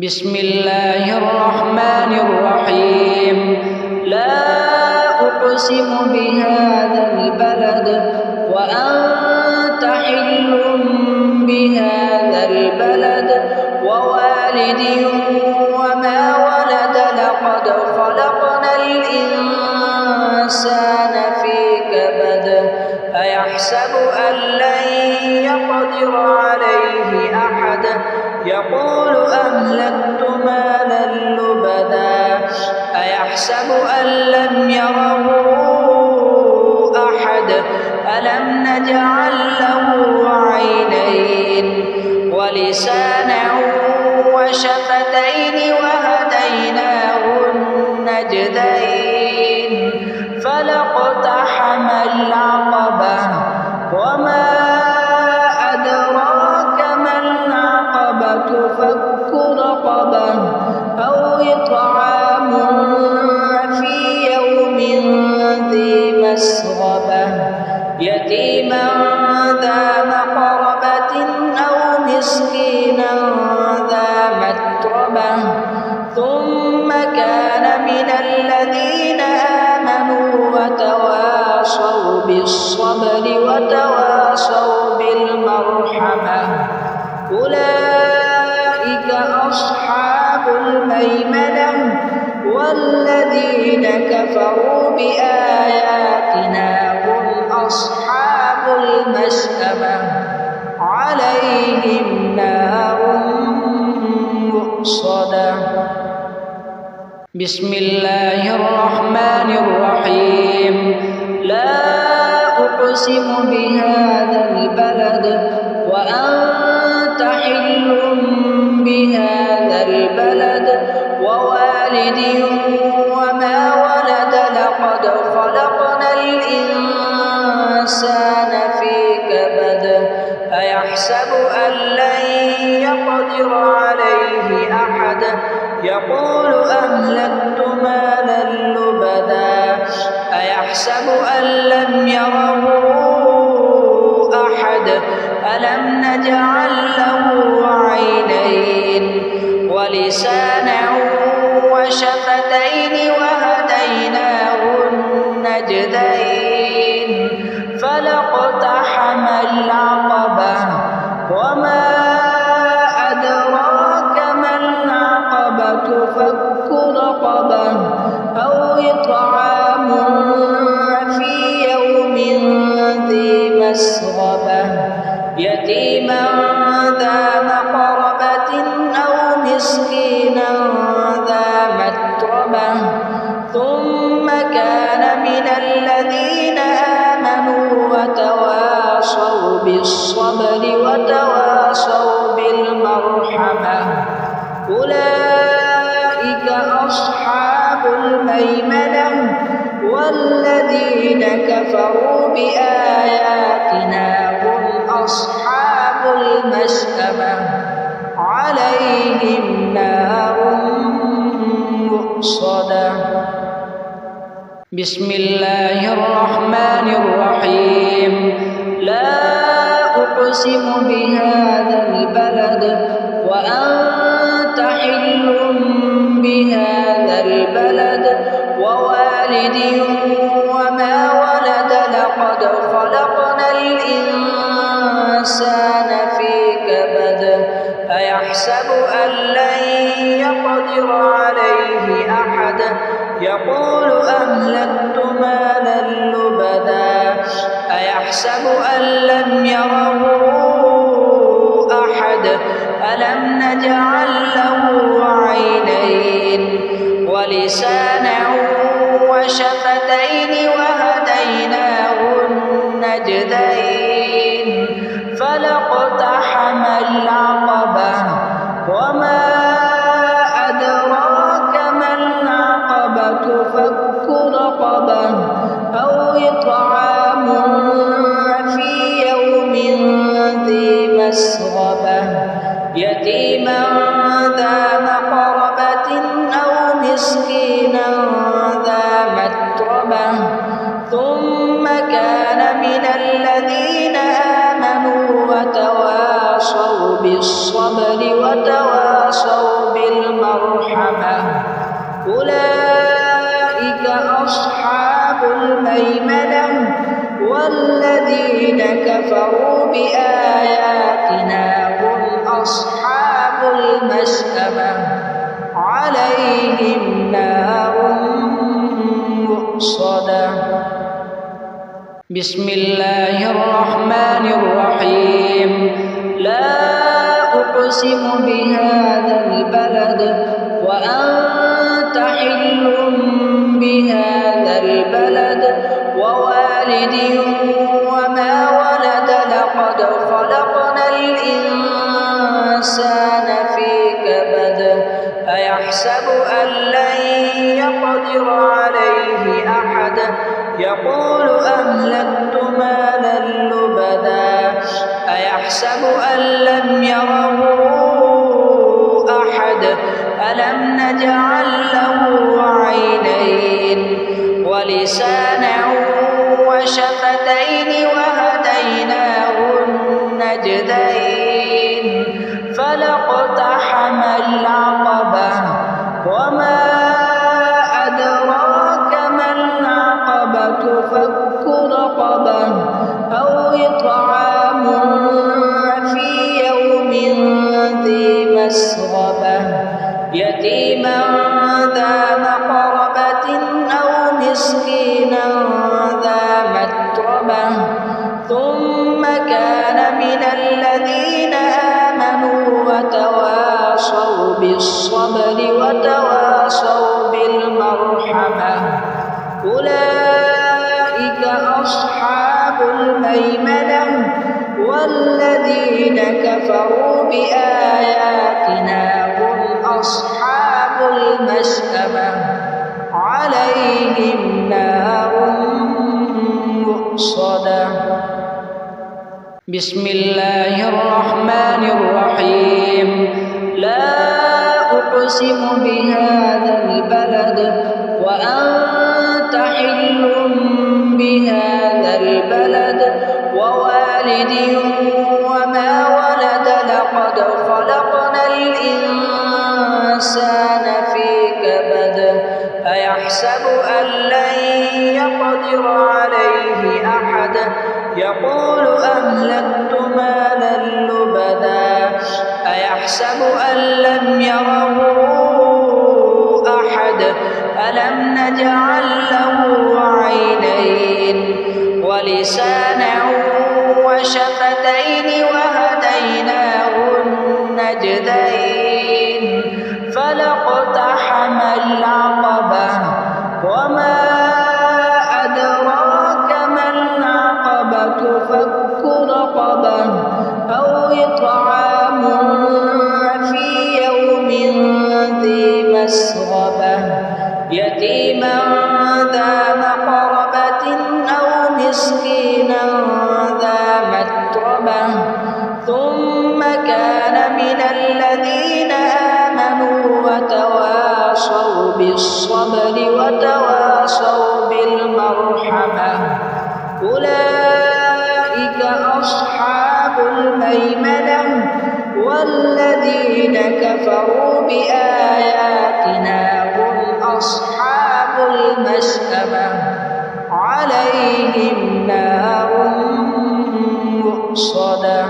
بسم الله الرحمن الرحيم لا أقسم بهذا البلد وأنت حل بهذا البلد ووالد وما ولد لقد خلقنا الإنسان في كبد أيحسب أن لن يقدر عليه أحد يقول أهلكت مالا لبدا أيحسب أن لم يره أحد ألم نجعل له عينين ولسانا وشفتين وهديناه النجدين فلاقتحم العقبة وما أدراك ما العقبة فك رقبة أو إطعام في يوم ذي مسغبة يتيما ذا مقربة أو مسكينا ذا متربة ثم كان من الذين آمنوا وتواصوا بالصبر وتواصوا بالمرحمة أولئك أصحاب الميمنة والذين كفروا بآياتنا هم أصحاب المشأمة عليهم نار مؤصدة بسم الله الرحمن الرحيم لا أقسم بهذا البلد وأنت حل بهذا البلد ووالد وما ولد لقد خلقنا الإنسان في كبد أيحسب أن لن يقدر عليه أحد يقول أهلكت مالا لبدا أيحسب أن لم يره أحد ألم نجعل له عينين ولسانا وشفتين وهديناه النجدين فلاقتحم العقبة وما أدراك ما العقبة فك رقبة أو إطعام في يوم ذي مسغبة يتيما ذا مقربة أو مسكينا ذا متربة ثم كان من الذين آمنوا وتواصوا بالصبر وتواصوا بالمرحمة أولئك أصحاب الميمنة والذين كفروا بآياتنا هم أصحاب المشأمة عليهم نار مؤصدة بسم الله الرحمن الرحيم لا أقسم بهذا البلد وأنت حل بهذا البلد ووالد وما ولد لقد خلقنا الإنسان في كبد أيحسب أن لن يقدر عليه أحد يقول أهلكت مالا لبدا أيحسب أن لم يره أحد ألم نجعل له عينين ولسانا وشفتين وهديناه النجدين فلاقتحم العقبة وما أدراك ما العقبة فك رقبة أو إطعام في يوم ذي مسغبة يتيما ذا مقربة أو مسكينا ذا متربة ثم كان من الذين آمنوا وتواصوا بالصبر وتواصوا بالصبر المرحمة أولئك أصحاب الميمنة والذين كفروا بآياتنا هم أصحاب المشأمة عليهم نار مؤصدة بسم الله الرحمن الرحيم لا أقسم بهذا البلد وأنت حل بهذا البلد ووالد وما ولد لقد خلقنا الإنسان في كبد أيحسب أن لن يقدر عليه أحد يقول أهلكت مالا لبدا أيحسب أن لم يره أحد ألم نجعل له عينين ولسانا وشفتين وهديناه النجدين فلاقتحم العقبة وما أدراك ما العقبة فك رقبة أو إطعام في يوم ذي مسغبة يتيما ذا مقربة أو مسكينا ذا متربة ثم كان من الذين آمنوا وتواصوا بالصبر وتواصوا بالمرحمة أولئك أصحاب الميمنة والذين كفروا بآياتنا هم أصحاب المشأمة عليهم نار مؤصدة بسم الله الرحمن الرحيم لا أقسم بهذا البلد وأنت حل بهذا البلد ووالد وما ولد لقد خلقنا الإنسان في كبد أيحسب أن لن يقدر عليه أحد يقول أهلكت مالا لبدا أيحسب أن لم يره أحد ألم نجعل له عينين ولسانا وشفتين وهديناه النجدين فلاقتحم العقبة وما أدراك ما العقبة فك رقبة أو إطعام في يوم ذي مسغبة يتيما ذا مقربة أو مسكينا ذا متربة ثم كان من الذين آمنوا وتواصوا بالصبر وتواصوا بالمرحمة أولئك أصحاب الميمنة والذين كفروا بآياتنا هم أصحاب المشأمة عليهم نار مؤصدة